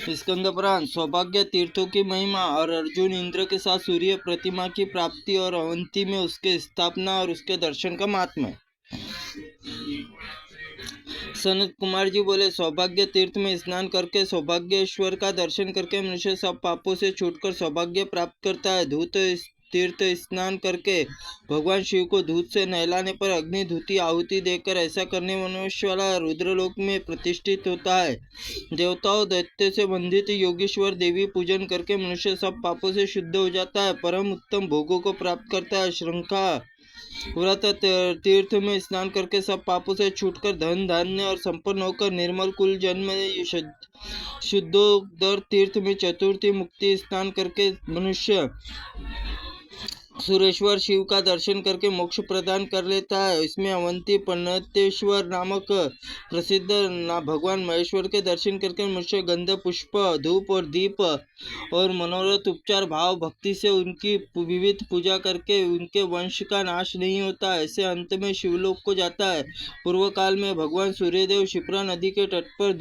स्कंदपुराण सौभाग्य तीर्थों की महिमा और अर्जुन इंद्र के साथ सूर्य प्रतिमा की प्राप्ति और अवंती में उसके स्थापना और उसके दर्शन का महात्म्य। सनत कुमार जी बोले, सौभाग्य तीर्थ में स्नान करके सौभाग्येश्वर का दर्शन करके मनुष्य सब पापों से छूटकर सौभाग्य प्राप्त करता है। धूत तीर्थ स्नान करके भगवान शिव को दूध से नहलाने पर अग्नि धूती आहुति देकर ऐसा करने मनुष्य वाला रुद्रलोक में प्रतिष्ठित होता है। देवताओं दैत्य से बंधित योगेश्वर देवी पूजन करके मनुष्य सब पापों से शुद्ध हो जाता है, परम उत्तम भोगों को प्राप्त करता है। श्रृंखा व्रत तीर्थ में स्नान करके सब पापों से छूटकर धन धान्य और संपन्न होकर निर्मल कुल जन्म शुद्धोदर तीर्थ में चतुर्थी मुक्ति स्नान करके मनुष्य सुरेश्वर शिव का दर्शन करके मोक्ष प्रदान कर लेता है। इसमें अवंती पन्नतेश्वर नामक प्रसिद्ध भगवान महेश्वर के दर्शन करके मनुष्य गंध पुष्प धूप और दीप और मनोरथ उपचार भाव भक्ति से उनकी विविध पूजा करके उनके वंश का नाश नहीं होता। ऐसे अंत में शिवलोक को जाता है। पूर्व काल में भगवान सूर्यदेव क्षिप्रा नदी के तट पर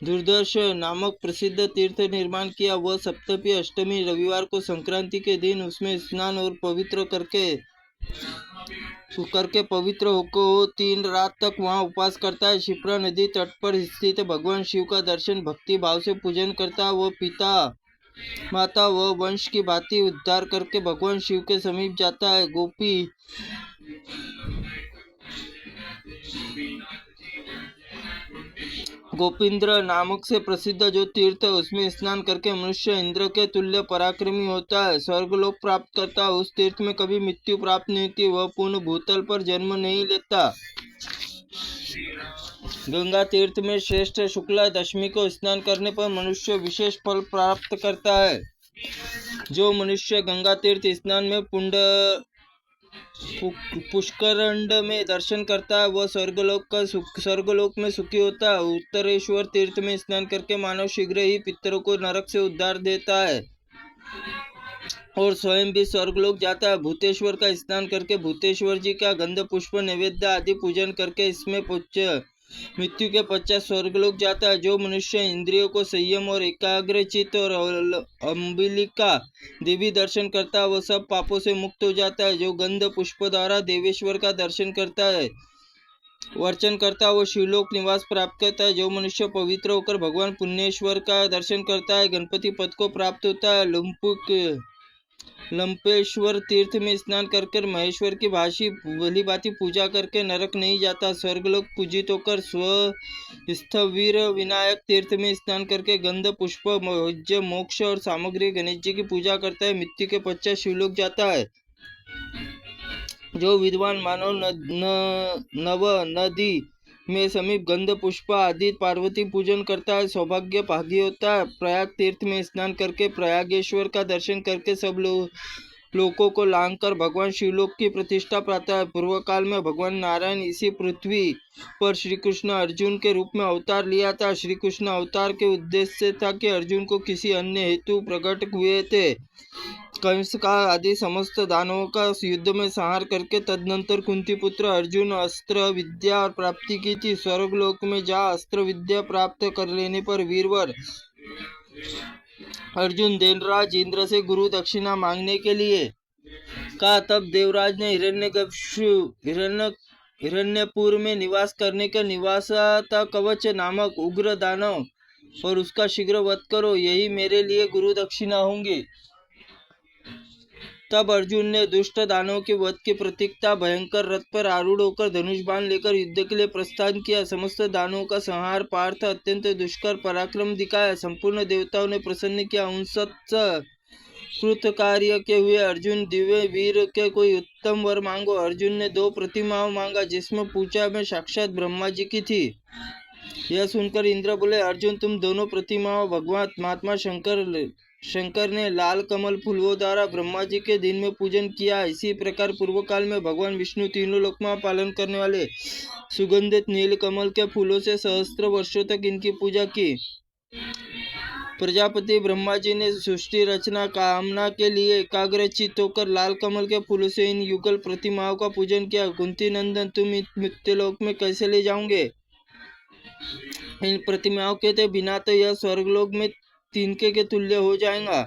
दुर्दर्श नामक प्रसिद्ध तीर्थ निर्माण किया। वह सप्तमी अष्टमी रविवार को संक्रांति के दिन उसमें स्नान और पवित्र करके पवित्र होकर 3 रात तक वहां उपवास करता है। क्षिप्रा नदी तट पर स्थित भगवान शिव का दर्शन भक्ति भाव से पूजन करता है। वह पिता माता व वंश की भांति उद्धार करके भगवान शिव के समीप जाता है। गोपींद्र नामक से प्रसिद्ध जो तीर्थ है उसमें स्नान करके मनुष्य इंद्र के तुल्य पराक्रमी होता है, स्वर्गलोक प्राप्त करता है। उस तीर्थ में कभी मृत्यु प्राप्त नहीं होती, वह पूर्ण भूतल पर जन्म नहीं लेता। गंगा तीर्थ में श्रेष्ठ शुक्ला दशमी को स्नान करने पर मनुष्य विशेष फल प्राप्त करता है। जो मनुष्य गंगा तीर्थ स्नान में पुष्करंड में दर्शन करता है वह स्वर्गलोक में सुखी होता है। उत्तरेश्वर तीर्थ में स्नान करके मानव शीघ्र ही पितरों को नरक से उद्धार देता है और स्वयं भी स्वर्गलोक जाता है। भूतेश्वर का स्नान करके भूतेश्वर जी का गंध पुष्प नैवेद्य आदि पूजन करके इसमें मृत्यु के पश्चात स्वर्गलोक जाता है। जो मनुष्य इंद्रियों को संयम और एकाग्रचित और अम्बिलिका देवी दर्शन करता है वह सब पापों से मुक्त हो जाता है। जो गंध पुष्प द्वारा देवेश्वर का दर्शन करता है वर्चन करता है वो शिवलोक निवास प्राप्त करता है। जो मनुष्य पवित्र होकर भगवान पुण्येश्वर का दर्शन करता है गणपति पद को प्राप्त होता है। लंपेश्वर तीर्थ में स्नान करके महेश्वर की भली भांति पूजा करके नरक नहीं जाता, स्वर्गलोक पूजित होकर स्थवीर विनायक तीर्थ में स्नान करके गंध पुष्प मोक्ष और सामग्री गणेश जी की पूजा करता है, मृत्यु के पश्चात शिवलोक जाता है। जो विद्वान मानव नव नदी में समीप गंध पुष्प आदि पार्वती पूजन करता है सौभाग्य भागी होता है। प्रयाग तीर्थ में स्नान करके प्रयागेश्वर का दर्शन करके सब लोकों को लांघ कर भगवान शिवलोक की प्रतिष्ठा पाता है। पूर्व काल में भगवान नारायण इसी पृथ्वी पर श्री कृष्ण अर्जुन के रूप में अवतार लिया था। श्री कृष्ण अवतार के उद्देश्य था कि अर्जुन को किसी अन्य हेतु प्रकट हुए थे। कंस का आदि समस्त दानवों का युद्ध में संहार करके तदनंतर कुंती पुत्र अर्जुन अस्त्र विद्या प्राप्ति की थी। स्वर्गलोक में जा अस्त्र विद्या प्राप्त कर लेने पर वीरवर अर्जुन देवराज इंद्र से गुरु दक्षिणा मांगने के लिए कहा। तब देवराज ने हिरण्यपुर में निवास करने के निवासता कवच नामक उग्र दानव और उसका शीघ्र वध करो, यही मेरे लिए गुरु दक्षिणा होंगी। तब अर्जुन ने दुष्ट दानव के वध की प्रतीक्षा भयंकर रथ पर आरूढ़ होकर धनुष बाण लेकर युद्ध के लिए प्रस्थान किया। समस्त दानवों का संहार पार्थ अत्यंत दुष्कर पराक्रम दिखाया। संपूर्ण देवताओं ने प्रसन्न किया। उन कृत कार्य के हुए अर्जुन दिव्य वीर के कोई उत्तम वर मांगो। अर्जुन ने 2 प्रतिमाओं मांगा जिसमें पूजा में साक्षात ब्रह्मा जी की थी। यह सुनकर इंद्र बोले, अर्जुन तुम दोनों प्रतिमाओं भगवान महात्मा शंकर ने लाल कमल फूलों द्वारा ब्रह्मा जी के दिन में पूजन किया। इसी प्रकार पूर्व काल में भगवान विष्णु तीनों लोक में पालन करने वाले सुगंधित नील कमल के फूलों से सहस्त्र वर्षों तक इनकी पूजा की। प्रजापति ब्रह्मा जी ने सृष्टि रचना कामना के लिए एकाग्रचित होकर लाल कमल के फूलों से इन युगल प्रतिमाओं का पूजन किया। कुंती नंदन तुम मृत्युलोक में कैसे ले जाओगे? इन प्रतिमाओं के तो बिना तो यह स्वर्गलोक में तिनके के तुल्य हो जाएगा।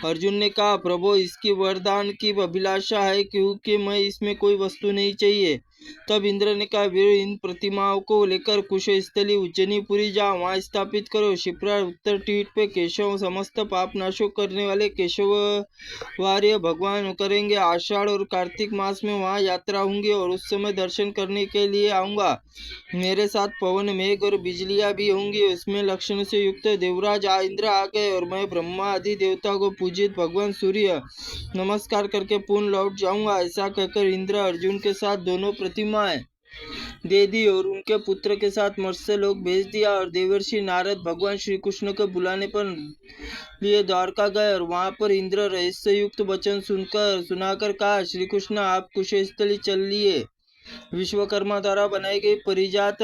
अर्जुन ने कहा, प्रभु इसकी वरदान की अभिलाषा है, क्योंकि मैं इसमें कोई वस्तु नहीं चाहिए। तब इंद्र ने कहा, वीर, इन प्रतिमाओं को लेकर कुशस्थली उज्जैनीपुरी जाओ, वहां स्थापित करो। शिप्रा उत्तर तीर्थ पे केशव समस्त पाप नाशो करने वाले केशवार्य भगवान करेंगे। आषाढ़ और कार्तिक मास में वहां यात्रा होंगी और उस समय दर्शन करने के लिए आऊंगा। मेरे साथ पवन, मेघ और बिजलियां भी होंगी। उसमें लक्षण से युक्त देवराज इंद्र आ गए और मैं ब्रह्मा आदि देवता को पूजित भगवान सूर्य नमस्कार करके पुनः लौट जाऊंगा। ऐसा कहकर इंद्र अर्जुन के साथ दोनों प्रतिमाएं दे दी और उनके पुत्र के साथ मत्स्य लोग भेज दिया। और देवर्षि नारद भगवान श्री कृष्ण को बुलाने पर लिए द्वारका गए और वहां पर इंद्र रहस्य युक्त वचन सुनाकर कहा, श्री कृष्ण आप कुशस्थली चल लिए। विश्वकर्मा द्वारा बनाई गई परिजात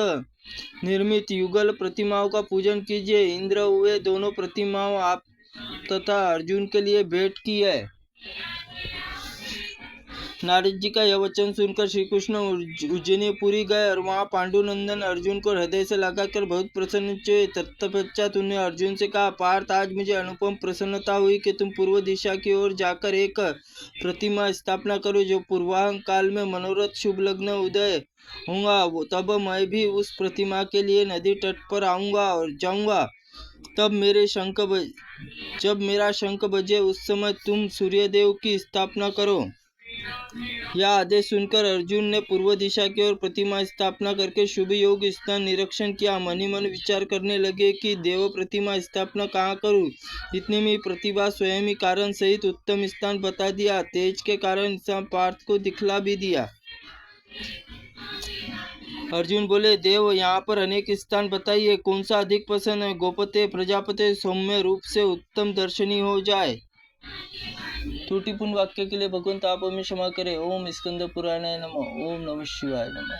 निर्मित युगल प्रतिमाओं का पूजन कीजिए। इंद्र हुए दोनों प्रतिमाओं आप तथा अर्जुन के लिए भेंट की है। नारद जी का यह वचन सुनकर श्री कृष्ण उज्जैनीपुरी गए और वहां पांडुनंदन अर्जुन को हृदय से लगाकर बहुत प्रसन्न हुए। तत्पश्चात उन्हें अर्जुन से कहा, पार्थ, आज मुझे अनुपम प्रसन्नता हुई कि तुम पूर्व दिशा की ओर जाकर एक प्रतिमा स्थापना करो। जो पूर्वांग काल में मनोरथ शुभ लग्न उदय होगा, तब मैं भी उस प्रतिमा के लिए नदी तट पर आऊंगा और जाऊंगा। जब मेरा शंख बजे उस समय तुम सूर्यदेव की स्थापना करो। यह आदेश सुनकर अर्जुन ने पूर्व दिशा की ओर प्रतिमा स्थापना करके शुभ योग स्थान निरीक्षण किया। मन ही मन विचार करने लगे कि देव प्रतिमा स्थापना कहाँ करूं। इतने में प्रतिभा स्वयं ही कारण सहित उत्तम स्थान बता दिया। तेज के कारण पार्थ को दिखला भी दिया। अर्जुन बोले, देव, यहाँ पर अनेक स्थान बताइए, कौन सा अधिक पसंद है? गोपते प्रजापति सौम्य रूप से उत्तम दर्शनी हो जाए। त्रुटिपूर्ण वाक्य के लिए भगवंत आप हमें क्षमा करें। ओम स्कंद पुराणाय नमः। ओम नमः शिवाय नमः।